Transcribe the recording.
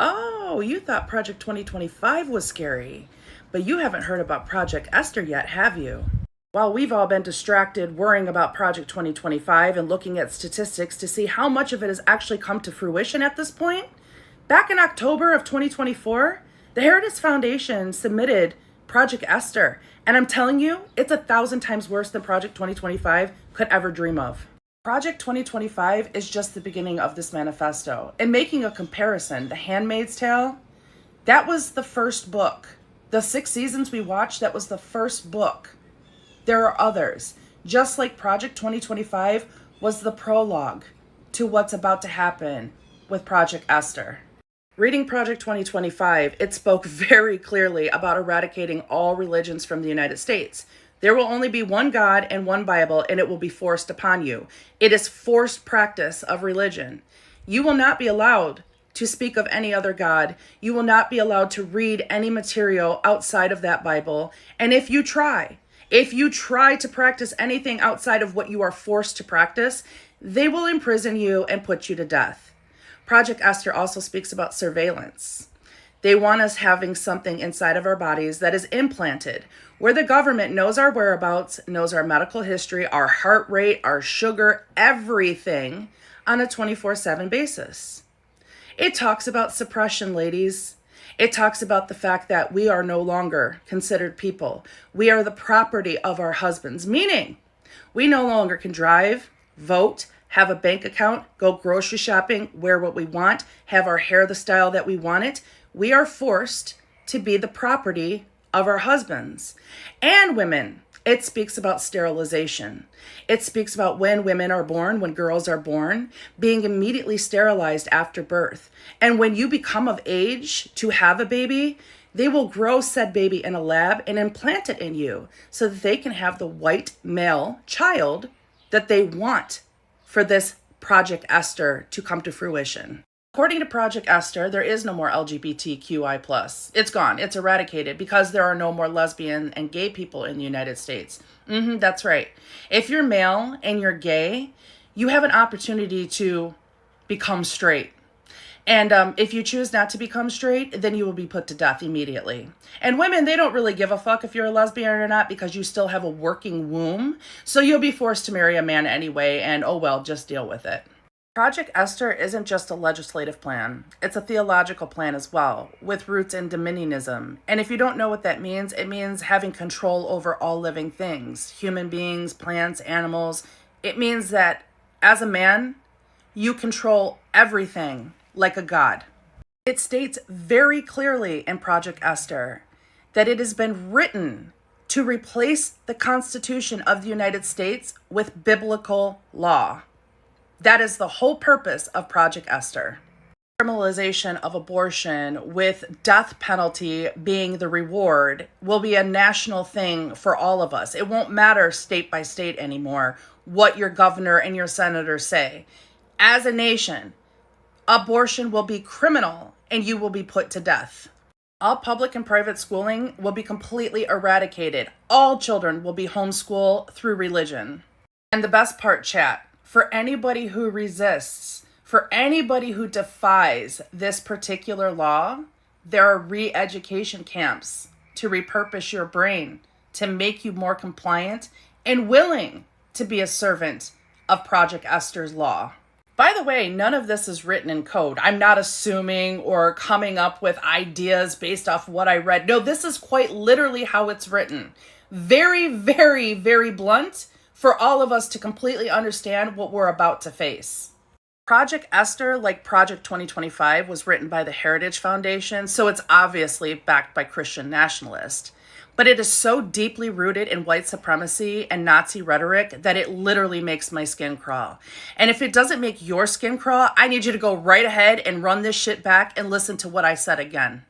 Oh, you thought Project 2025 was scary, but you haven't heard about Project Esther yet, have you? While we've all been distracted worrying about Project 2025 and looking at statistics to see how much of it has actually come to fruition at this point, back in October of 2024, the Heritage Foundation submitted Project Esther, and I'm telling you, it's 1,000 times worse than Project 2025 could ever dream of. Project 2025 is just the beginning of this manifesto. And making a comparison, The Handmaid's Tale, that was the first book. The 6 seasons we watched, that was the first book. There are others. Just like Project 2025 was the prologue to what's about to happen with Project Esther. Reading Project 2025, it spoke very clearly about eradicating all religions from the United States. There will only be one God and one Bible, and it will be forced upon you. It is forced practice of religion. You will not be allowed to speak of any other God. You will not be allowed to read any material outside of that Bible. And if you try to practice anything outside of what you are forced to practice, they will imprison you and put you to death. Project Esther also speaks about surveillance. They want us having something inside of our bodies that is implanted, where the government knows our whereabouts, knows our medical history, our heart rate, our sugar, everything on a 24/7 basis. It talks about suppression, ladies. It talks about the fact that we are no longer considered people. We are the property of our husbands, meaning we no longer can drive, vote, have a bank account, go grocery shopping, wear what we want, have our hair the style that we want it. We are forced to be the property of our husbands. And women, it speaks about sterilization. It speaks about when women are born, when girls are born, being immediately sterilized after birth. And when you become of age to have a baby, they will grow said baby in a lab and implant it in you so that they can have the white male child that they want for this Project Esther to come to fruition. According to Project Esther, there is no more LGBTQI+. It's gone. It's eradicated because there are no more lesbian and gay people in the United States. That's right. If you're male and you're gay, you have an opportunity to become straight. And if you choose not to become straight, then you will be put to death immediately. And women, they don't really give a fuck if you're a lesbian or not because you still have a working womb. So you'll be forced to marry a man anyway, and oh well, just deal with it. Project Esther isn't just a legislative plan. It's a theological plan as well, with roots in dominionism. And if you don't know what that means, it means having control over all living things, human beings, plants, animals. It means that as a man, you control everything like a god. It states very clearly in Project Esther that it has been written to replace the Constitution of the United States with biblical law. That is the whole purpose of Project Esther. Criminalization of abortion with death penalty being the reward will be a national thing for all of us. It won't matter state by state anymore what your governor and your senator say. As a nation, abortion will be criminal and you will be put to death. All public and private schooling will be completely eradicated. All children will be homeschooled through religion. And the best part, chat, for anybody who resists, for anybody who defies this particular law, there are re-education camps to repurpose your brain, to make you more compliant and willing to be a servant of Project Esther's law. By the way, none of this is written in code. I'm not assuming or coming up with ideas based off what I read. No, this is quite literally how it's written. Very, very, very blunt for all of us to completely understand what we're about to face. Project Esther, like Project 2025, was written by the Heritage Foundation, so it's obviously backed by Christian nationalists. But it is so deeply rooted in white supremacy and Nazi rhetoric that it literally makes my skin crawl. And if it doesn't make your skin crawl, I need you to go right ahead and run this shit back and listen to what I said again.